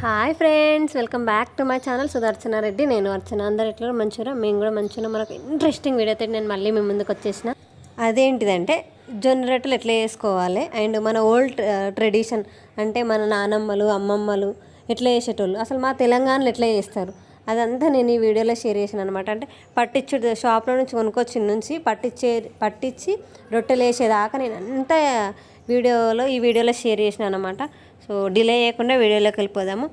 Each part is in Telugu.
Hi friends, welcome back to my channel Sudarshana Reddy. నేను అర్చన. అందరు ఎట్లా మంచిగా, మేము కూడా మంచిగా. మనకు ఇంట్రెస్టింగ్ వీడియో అయితే నేను మళ్ళీ మీ ముందుకు వచ్చేసిన. అదేంటిదంటే జొన్న రొట్టెలు ఎట్లా చేసుకోవాలి అండ్ మన ఓల్డ్ ట్రెడిషన్ అంటే మన నానమ్మలు అమ్మమ్మలు ఎట్లా చేసేటోళ్ళు, అసలు మా తెలంగాణలో ఎట్లా చేస్తారు అదంతా నేను ఈ వీడియోలో షేర్ చేసాను అనమాట. అంటే పట్టించు షాప్లో నుంచి కొనుక్కొచ్చిన నుంచి పట్టించి రొట్టెలు వేసేదాకా నేను అంతా ఈ వీడియోలో షేర్ చేసిన అనమాట. సో డిలే చేయకుండా వీడియోలోకి వెళ్ళిపోదాము.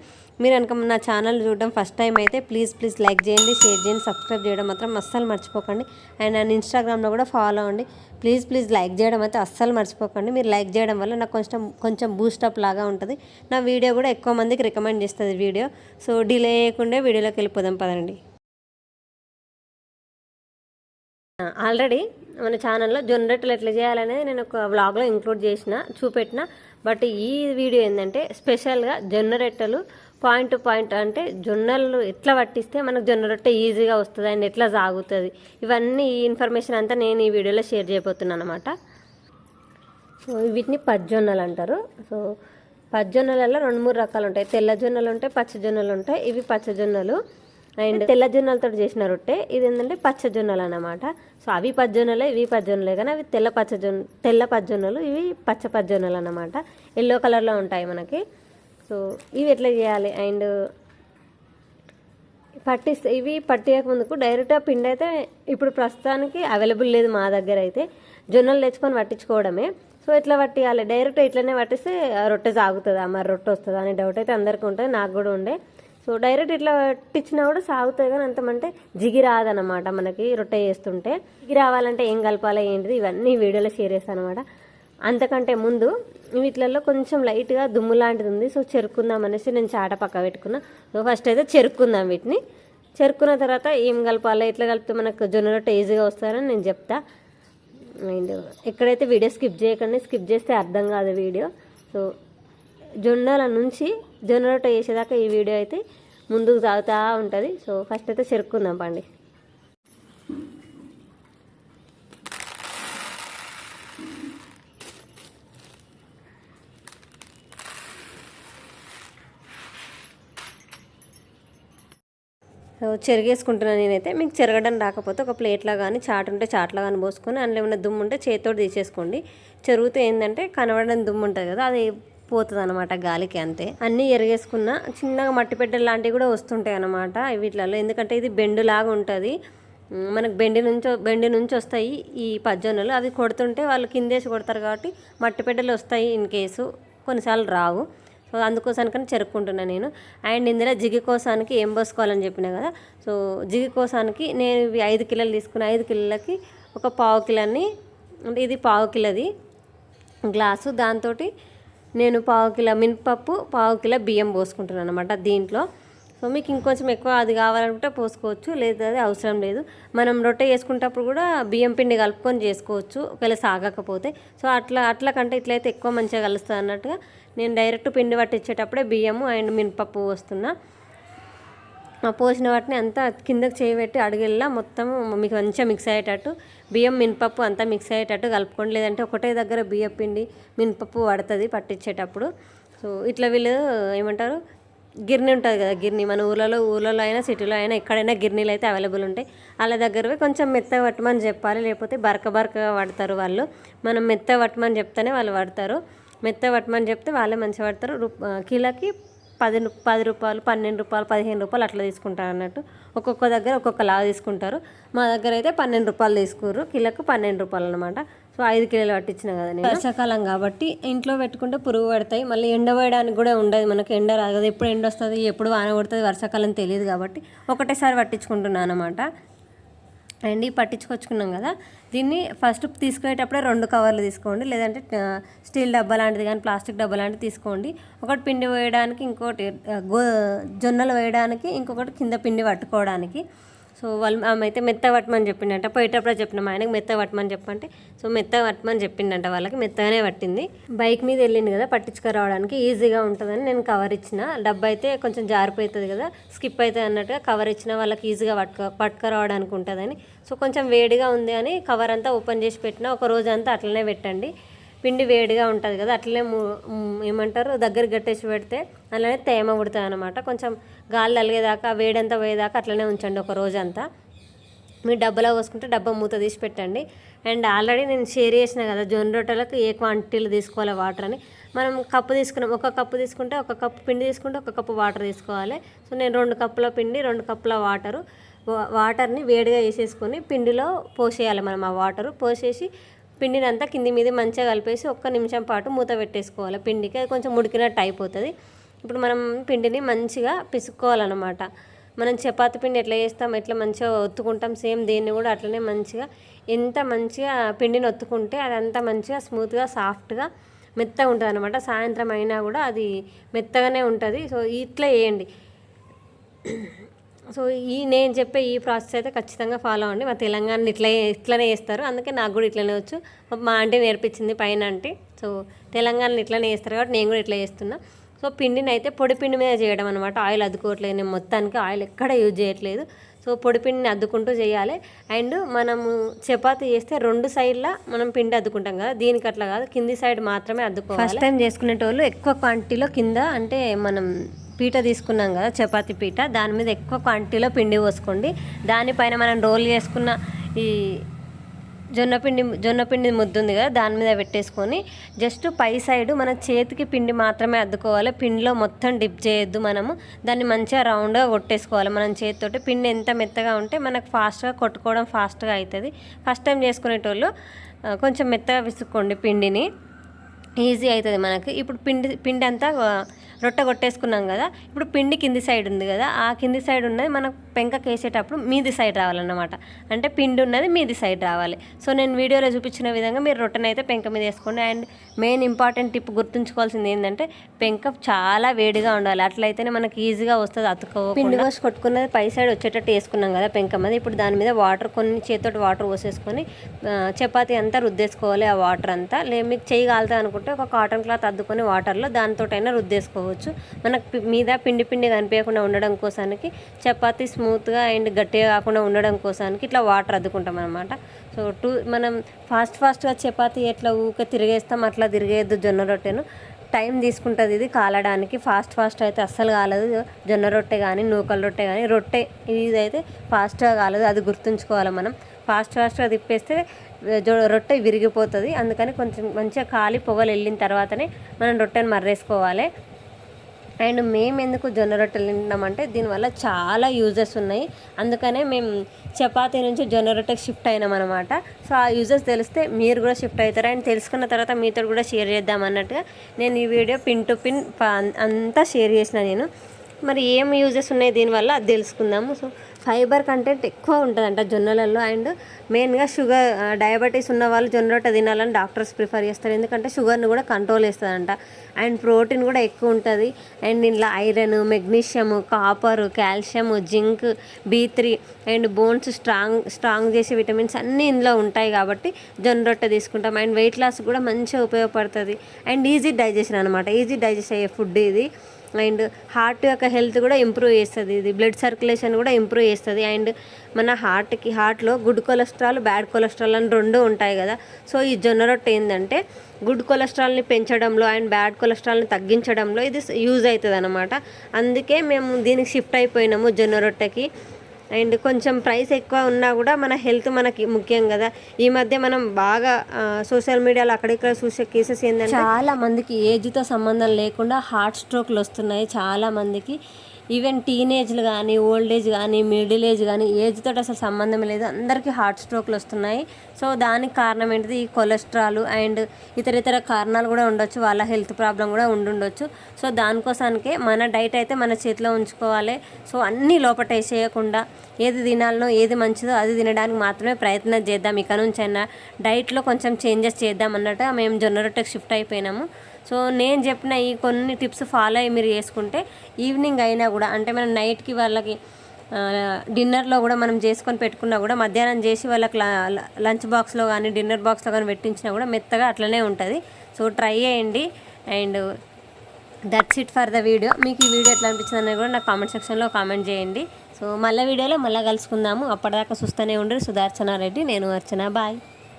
మీరు కనుక నా ఛానల్ చూడడం ఫస్ట్ టైం అయితే ప్లీజ్ లైక్ చేయండి, షేర్ చేయండి, సబ్స్క్రైబ్ చేయడం మాత్రం అస్సలు మర్చిపోకండి. అండ్ నన్ను ఇన్స్టాగ్రామ్లో కూడా ఫాలో అవ్వండి. ప్లీజ్ లైక్ చేయడం అయితే అస్సలు మర్చిపోకండి. మీరు లైక్ చేయడం వల్ల నాకు కొంచెం బూస్టప్ లాగా ఉంటుంది. నా వీడియో కూడా ఎక్కువ మందికి రికమెండ్ చేస్తుంది వీడియో. సో డిలే చేయకుండా వీడియోలోకి వెళ్ళిపోదాం పదండి. ఆల్రెడీ మన ఛానల్లో జొన్న రొట్టెలు ఎట్లా చేయాలనేది నేను ఒక వ్లాగ్లో ఇంక్లూడ్ చూపెట్టిన. బట్ ఈ వీడియో ఏంటంటే స్పెషల్గా జొన్న రొట్టెలు పాయింట్ టు పాయింట్, అంటే జొన్నలు ఎట్లా పట్టిస్తే మనకు జొన్న రొట్టె ఈజీగా వస్తుంది అండ్ ఎట్లా సాగుతుంది, ఇవన్నీ ఈ ఇన్ఫర్మేషన్ అంతా నేను ఈ వీడియోలో షేర్ చేయబోతున్నాను అనమాట. సో వీటిని పచ్చజొన్నలు అంటారు. సో పచ్చజొన్నలలో 2-3 రకాలు ఉంటాయి. తెల్ల జొన్నలు ఉంటాయి, పచ్చ జొన్నలు ఉంటాయి. ఇవి పచ్చజొన్నలు. అండ్ తెల్ల జొన్నలతో చేసిన రొట్టె ఇది ఏంటంటే పచ్చజొన్నలు అన్నమాట. సో అవి పచ్చజొన్నలే, ఇవి పచ్చజొన్నలే, కానీ అవి తెల్ల పచ్చజొన్నలు, ఇవి పచ్చ పచ్చజొన్నలు అన్నమాట. ఎల్లో కలర్లో ఉంటాయి మనకి. సో ఇవి ఎట్లా చేయాలి అండ్ ఇవి పట్టేయక ముందుకు డైరెక్ట్గా పిండి అయితే ఇప్పుడు ప్రస్తుతానికి అవైలబుల్ లేదు మా దగ్గర. అయితే జొన్నలు తెచ్చుకొని పట్టించుకోవడమే. సో ఎట్లా పట్టియాలి, డైరెక్ట్ ఇట్లనే పట్టిస్తే రొట్టె సాగుతుందా, మరి రొట్టె వస్తుందా అనే డౌట్ అయితే అందరికీ ఉంటుంది, నాకు కూడా ఉండే. సో డైరెక్ట్ ఇట్లా పట్టించినా కూడా సాగుతుంది, కానీ అంతమంటే జిగి రాదనమాట మనకి రొట్టె చేస్తుంటే. జిగి రావాలంటే ఏం కలపాలి ఏంటిది ఇవన్నీ వీడియోలో షేర్ చేస్తాను అనమాట. అంతకంటే ముందు వీటిలలో కొంచెం లైట్గా దుమ్ము లాంటిది ఉంది. సో చెరుక్కుందాం అనేసి నేను చాట పక్క పెట్టుకున్నా. సో ఫస్ట్ అయితే చెరుక్కుందాం. వీటిని చెరుక్కున్న తర్వాత ఏం కలపాలి, ఎట్లా కలిపితే మనకు జొన్న రొట్టె ఈజీగా వస్తుందని నేను చెప్తా. అండ్ ఎక్కడైతే వీడియో స్కిప్ చేయకండి, స్కిప్ చేస్తే అర్థం కాదు వీడియో. సో జొన్నల నుంచి జొన్న రొట్టె చేసేదాకా ఈ వీడియో అయితే ముందుకు సాగుతూ ఉంటుంది. సో ఫస్ట్ అయితే చెరుక్కుందాం పండి. సో చెరిగేసుకుంటున్నాను నేనైతే. మీకు చెరగడం రాకపోతే ఒక ప్లేట్లో కానీ చాట్ ఉంటే చాట్లో కానీ పోసుకొని అందులో ఏమైనా దుమ్ము ఉంటే చేతితో తీసేసుకోండి. చెరుగుతూ ఏంటంటే కనబడని దుమ్ము ఉంటుంది కదా, అది పోతుంది అనమాట గాలికి, అంతే. అన్నీ ఎరిగేసుకున్న చిన్నగా మట్టి పెట్టెలు లాంటివి కూడా వస్తుంటాయి అనమాట వీటిలలో. ఎందుకంటే ఇది బెండులాగా ఉంటుంది, మనకు బెండి నుంచి వస్తాయి ఈ పచ్చజొన్నలు. అవి కొడుతుంటే వాళ్ళు కిందేసి కొడతారు కాబట్టి మట్టి పెట్టెలు వస్తాయి ఇన్ కేసు, కొన్నిసార్లు రావు. సో అందుకోసానికని చెరుక్కుంటున్నాను నేను. అండ్ ఇందులో జిగి కోసానికి ఏం పోసుకోవాలని చెప్పినా కదా. సో జిగి కోసానికి నేను ఇవి 5 కిలోలు తీసుకున్న. 5 కిలోలకి ఒక పావు కిలోని, అంటే ఇది పావు కిలోది గ్లాసు, దాంతో నేను పావు కిలో మినపప్పు, పావు కిలో బియ్యం పోసుకుంటున్నాను అనమాట దీంట్లో. సో మీకు ఇంకొంచెం ఎక్కువ అది కావాలనుకుంటే పోసుకోవచ్చు, లేదా అది అవసరం లేదు. మనం రొట్టె చేసుకునేటప్పుడు కూడా బియ్యం పిండి కలుపుకొని చేసుకోవచ్చు ఒకవేళ సాగకపోతే. సో అట్లా కంటే ఇట్లయితే ఎక్కువ మంచిగా కలుస్తుంది అన్నట్టుగా నేను డైరెక్ట్ పిండి పట్టించేటప్పుడే బియ్యము అండ్ మినపప్పు పోస్తున్నా. పోసిన వాటిని అంతా కిందకి చేయబెట్టి అడుగుల్లా మొత్తం మీకు మంచిగా మిక్స్ అయ్యేటట్టు బియ్యం మినపప్పు అంతా మిక్స్ అయ్యేటట్టు కలుపుకోండి. లేదంటే ఒకటే దగ్గర బియ్యం పిండి మినపప్పు పడుతుంది పట్టించేటప్పుడు. సో ఇట్లా వీళ్ళు ఏమంటారు, గిర్నీ ఉంటుంది కదా, గిర్నీ మన ఊర్లలో అయినా సిటీలో అయినా ఎక్కడైనా గిర్నీలు అయితే అవైలబుల్ ఉంటాయి. వాళ్ళ దగ్గరవి కొంచెం మెత్తగా పట్టమని చెప్పాలి, లేకపోతే బరకగా పడతారు వాళ్ళు. మనం మెత్తగా పట్టమని చెప్తేనే వాళ్ళు పడతారు. మెత్తగా పట్టమని చెప్తే వాళ్ళే మంచిగా పడతారు. కిలోకి 10 రూపాయలు, 12 రూపాయలు, 15 రూపాయలు అట్లా తీసుకుంటారు అన్నట్టు. ఒక్కొక్క దగ్గర ఒక్కొక్కలాగా తీసుకుంటారు. మా దగ్గర అయితే 12 రూపాయలు తీసుకుర్రు, కిలోకు 12 రూపాయలు అనమాట. సో 5 కిలోలు పట్టించిన కదా నేను. వర్షాకాలం కాబట్టి ఇంట్లో పెట్టుకుంటే పురుగు పడతాయి, మళ్ళీ ఎండ వేయడానికి కూడా ఉండదు మనకి. ఎండ రాదు కదా, ఎప్పుడు ఎండ వస్తుంది ఎప్పుడు వాన కొడుతుంది వర్షాకాలం తెలియదు కాబట్టి ఒకటేసారి పట్టించుకుంటున్నాను అనమాట. అండ్ పట్టించుకొచ్చుకున్నాం కదా, దీన్ని ఫస్ట్ తీసుకునేటప్పుడే 2 కవర్లు తీసుకోండి, లేదంటే స్టీల్ డబ్బా లాంటిది కానీ ప్లాస్టిక్ డబ్బా లాంటిది తీసుకోండి. ఒకటి పిండి వేయడానికి, ఇంకోటి జొన్నలు వేయడానికి, ఇంకొకటి కింద పిండి పట్టుకోవడానికి. సో ఆమె అయితే మెత్తగా పట్టమని చెప్పిండంట. పోయేటప్పుడే చెప్పినాం ఆయనకి మెత్తగా పట్టమని చెప్పంటే, సో మెత్తగా పట్టమని చెప్పిండంట. వాళ్ళకి మెత్తగానే పట్టింది. బైక్ మీద వెళ్ళింది కదా, పట్టించుకురావడానికి ఈజీగా ఉంటుందని నేను కవర్ ఇచ్చిన. డబ్బా అయితే కొంచెం జారిపోతుంది కదా, స్కిప్ అవుతుంది అన్నట్టుగా కవర్ ఇచ్చిన, వాళ్ళకి ఈజీగా పట్టుకురావడానికి ఉంటుందని. సో కొంచెం వేడిగా ఉంది అని కవర్ అంతా ఓపెన్ చేసి పెట్టిన. ఒక రోజు అంతా అట్లనే పెట్టండి. పిండి వేడిగా ఉంటుంది కదా, అట్లనే ఏమంటారు దగ్గర గట్టేసి పెడితే అలానే తేమ పుడుతుంది అనమాట. కొంచెం గాలి తలిగేదాకా వేడంతా పోయేదాకా అట్లనే ఉంచండి ఒక రోజంతా. మీరు డబ్బాలో పోసుకుంటే డబ్బా మూత తీసి పెట్టండి. అండ్ ఆల్రెడీ నేను షేర్ చేసిన కదా జొన్న రొట్టెలకు ఏ క్వాంటిటీలో తీసుకోవాలి వాటర్ అని. మనం కప్పు తీసుకున్నాం, ఒక కప్పు తీసుకుంటే ఒక కప్పు పిండి తీసుకుంటే ఒక కప్పు వాటర్ తీసుకోవాలి. సో నేను 2 కప్పుల పిండి 2 కప్పుల వాటర్ని వేడిగా వేసేసుకొని పిండిలో పోసేయాలి మనం. ఆ వాటరు పోసేసి పిండిని అంతా కింది మీద మంచిగా కలిపేసి 1 నిమిషం పాటు మూత పెట్టేసుకోవాలి. పిండికి అది కొంచెం ఉడికినట్టు అయిపోతుంది. ఇప్పుడు మనం పిండిని మంచిగా పిసుక్కోవాలన్నమాట. మనం చపాతి పిండి ఎట్లా చేస్తాం, ఎట్లా మంచిగా ఒత్తుకుంటాం, సేమ్ దీన్ని కూడా అట్లనే మంచిగా ఎంత మంచిగా పిండిని ఒత్తుకుంటే అదంతా మంచిగా స్మూత్గా సాఫ్ట్గా మెత్తగా ఉంటుంది అనమాట. సాయంత్రం అయినా కూడా అది మెత్తగానే ఉంటుంది. సో ఇట్లా వేయండి. సో నేను చెప్పే ఈ ప్రాసెస్ అయితే ఖచ్చితంగా ఫాలో అవ్వండి. మా తెలంగాణ ఇట్లనే చేస్తారు, అందుకే నాకు కూడా ఇట్లనే వచ్చు. మా ఆంటీ నేర్పించింది పైన ఆంటీ. సో తెలంగాణలో ఇట్లనే చేస్తారు కాబట్టి నేను కూడా ఇట్లా చేస్తున్నా. సో పిండిని అయితే పొడి పిండి మీద చేయడం అనమాట. ఆయిల్ అద్దుకోవట్లేదు నేను, మొత్తానికి ఆయిల్ ఎక్కడ యూజ్ చేయట్లేదు. సో పొడి పిండిని అద్దుకుంటూ చేయాలి. అండ్ మనము చపాతీ చేస్తే 2 సైడ్లా మనం పిండి అద్దుకుంటాం కదా, దీనికి అట్లా కాదు, కింది సైడ్ మాత్రమే అద్దుకోవాలి. ఫస్ట్ టైం చేసుకునేటోళ్ళు ఎక్కువ క్వాంటిటీలో కింద, అంటే మనం పీట తీసుకున్నాం కదా చపాతీ పీట, దాని మీద ఎక్కువ క్వాంటిటీలో పిండి పోసుకోండి. దానిపైన మనం రోల్ చేసుకున్న ఈ జొన్నపిండి ముద్ద ఉంది కదా, దాని మీద పెట్టేసుకొని జస్ట్ పై సైడు మన చేతికి పిండి మాత్రమే అద్దుకోవాలి. పిండిలో మొత్తం డిప్ చేయొద్దు. మనము దాన్ని మంచిగా రౌండ్గా కొట్టేసుకోవాలి మనం చేతితోటి. పిండి ఎంత మెత్తగా ఉంటే మనకు ఫాస్ట్గా కొట్టుకోవడం ఫాస్ట్గా అవుతుంది. ఫస్ట్ టైం చేసుకునేటోళ్ళు కొంచెం మెత్తగా విసుక్కోండి పిండిని, ఈజీ అవుతుంది మనకి. ఇప్పుడు పిండి అంతా రొట్టె కొట్టేసుకున్నాం కదా, ఇప్పుడు పిండి కింది సైడ్ ఉంది కదా, ఆ కింది సైడ్ ఉన్నది మనం పెంకకి వేసేటప్పుడు మీది సైడ్ రావాలన్నమాట. అంటే పిండి ఉన్నది మీది సైడ్ రావాలి. సో నేను వీడియోలో చూపించిన విధంగా మీరు రొట్టెని అయితే పెంక మీద వేసుకోండి. అండ్ మెయిన్ ఇంపార్టెంట్ టిప్ గుర్తుంచుకోవాల్సింది ఏంటంటే పెంక చాలా వేడిగా ఉండాలి, అట్లయితేనే మనకి ఈజీగా వస్తుంది అతుక్కో. పిండి కోసి కొట్టుకున్నది పై సైడ్ వచ్చేటట్టు వేసుకున్నాం కదా పెంక మీద. ఇప్పుడు దాని మీద వాటర్ కొన్ని చేతితోటి వాటర్ పోసేసుకొని చపాతీ అంతా రుద్దేసుకోవాలి. ఆ వాటర్ అంతా మీకు చేయి కాలుతుంది అనుకుంటే ఒక కాటన్ క్లాత్ అద్దుకొని వాటర్లో దానితోటైనా రుద్దేసుకోవచ్చు. మనకు మీద పిండి కనిపించకుండా ఉండడం కోసానికి, చపాతీ స్మూత్గా అండ్ గట్టిగా కాకుండా ఉండడం కోసానికి ఇట్లా వాటర్ అద్దుకుంటాం అనమాట. సో మనం ఫాస్ట్గా చపాతీ ఎట్లా ఊకే తిరిగేస్తాం అట్లా తిరిగేయద్దు. జొన్న రొట్టెను టైం తీసుకుంటుంది ఇది కాలడానికి. ఫాస్ట్ అయితే అస్సలు కాలదు. జొన్న రొట్టె కానీ నూకల రొట్టె కానీ ఇదైతే ఫాస్ట్గా కాలదు, అది గుర్తుంచుకోవాలి మనం. ఫాస్ట్గా తిప్పేస్తే రొట్టె విరిగిపోతుంది. అందుకని కొంచెం మంచిగా కాలి పొగలు వెళ్ళిన తర్వాతనే మనం రొట్టెను మర్రేసుకోవాలి. అండ్ మేము ఎందుకు జొన్న రొట్టెలు తింటున్నామంటే దీనివల్ల చాలా యూజెస్ ఉన్నాయి. అందుకనే మేము చపాతీ నుంచి జొన్న రొట్టెకి షిఫ్ట్ అయినాం అనమాట. సో ఆ యూజెస్ తెలిస్తే మీరు కూడా షిఫ్ట్ అవుతారు. అండ్ తెలుసుకున్న తర్వాత మీతో కూడా షేర్ చేద్దాం అన్నట్టుగా నేను ఈ వీడియో పిన్ టు పిన్ అంతా షేర్ చేసిన నేను. మరి ఏం యూజెస్ ఉన్నాయి దీనివల్ల అది తెలుసుకుందాము. సో ఫైబర్ కంటెంట్ ఎక్కువ ఉంటుందంట జొన్నలలో. అండ్ మెయిన్గా షుగర్ డయాబెటీస్ ఉన్న వాళ్ళు జొన్న రొట్టె తినాలని డాక్టర్స్ ప్రిఫర్ చేస్తారు, ఎందుకంటే షుగర్ని కూడా కంట్రోల్ చేస్తుందంట. అండ్ ప్రోటీన్ కూడా ఎక్కువ ఉంటుంది. అండ్ ఇందులో iron, magnesium, copper, calcium, zinc, B3 and bones strong చేసే విటమిన్స్ అన్నీ ఇందులో ఉంటాయి కాబట్టి జొన్న రొట్టె తీసుకుంటాం. అండ్ వెయిట్ లాస్ కూడా మంచిగా ఉపయోగపడుతుంది. అండ్ ఈజీ డైజెషన్ అనమాట, ఈజీ డైజెస్ట్ అయ్యే ఫుడ్ ఇది. అండ్ హార్ట్ యొక్క హెల్త్ కూడా ఇంప్రూవ్ చేస్తుంది ఇది. బ్లడ్ సర్క్యులేషన్ కూడా ఇంప్రూవ్ చేస్తుంది. అండ్ మన హార్ట్లో గుడ్ కొలెస్ట్రాల్, బ్యాడ్ కొలెస్ట్రాల్ అని 2 ఉంటాయి కదా. సో ఈ జొన్న రొట్టె ఏంటంటే గుడ్ కొలెస్ట్రాల్ని పెంచడంలో అండ్ బ్యాడ్ కొలెస్ట్రాల్ని తగ్గించడంలో ఇది యూజ్ అవుతుంది అనమాట. అందుకే మేము దీనికి షిఫ్ట్ అయిపోయినాము జొన్న రొట్టెకి. అండ్ కొంచెం ప్రైస్ ఎక్కువ ఉన్నా కూడా మన హెల్త్ మనకి ముఖ్యం కదా. ఈ మధ్య మనం బాగా సోషల్ మీడియాలో అక్కడిక్కడ చూసే కేసెస్ ఏంటంటే చాలా మందికి ఏజ్తో సంబంధం లేకుండా హార్ట్ స్ట్రోక్లు వస్తున్నాయి చాలా మందికి. ఈవెన్ టీనేజ్లు కానీ, ఓల్డ్ ఏజ్ కానీ, మిడిల్ ఏజ్ కానీ, ఏజ్తో అసలు సంబంధం లేదు, అందరికీ హార్ట్ స్ట్రోక్లు వస్తున్నాయి. సో దానికి కారణం ఏంటిది? ఈ కొలెస్ట్రాల్ అండ్ ఇతర కారణాలు కూడా ఉండొచ్చు, వాళ్ళ హెల్త్ ప్రాబ్లం కూడా ఉండుండొచ్చు. సో దానికోసానికే మన డైట్ అయితే మన చేతిలో ఉంచుకోవాలి. సో అన్నీ లోపటేసేయకుండా ఏది తినాలనో, ఏది మంచిదో అది తినడానికి మాత్రమే ప్రయత్నం చేద్దాం. ఇక నుంచి అయినా డైట్లో కొంచెం చేంజెస్ చేద్దాం అన్నట్టుగా మేము జొన్న రొట్టెకి షిఫ్ట్ అయిపోయినాము. సో నేను చెప్పిన ఈ కొన్ని టిప్స్ ఫాలో అయ్యి మీరు చేసుకుంటే ఈవినింగ్ అయినా కూడా, అంటే మనం నైట్కి వాళ్ళకి డిన్నర్లో కూడా మనం చేసుకొని పెట్టుకున్నా కూడా మధ్యాహ్నం చేసి వాళ్ళకి లంచ్ బాక్స్లో కానీ డిన్నర్ బాక్స్లో కానీ పెట్టించినా కూడా మెత్తగా అట్లనే ఉంటుంది. సో ట్రై చేయండి. And that's it for the video. మీకు ఈ వీడియో ఎట్లా అనిపించింది అనేది కూడా నాకు కామెంట్ సెక్షన్లో కామెంట్ చేయండి. సో మళ్ళీ వీడియోలో మళ్ళీ కలుసుకుందాము. అప్పటిదాకా చూస్తూనే ఉండరు. సుదర్శన రెడ్డి, నేను అర్చన. బాయ్.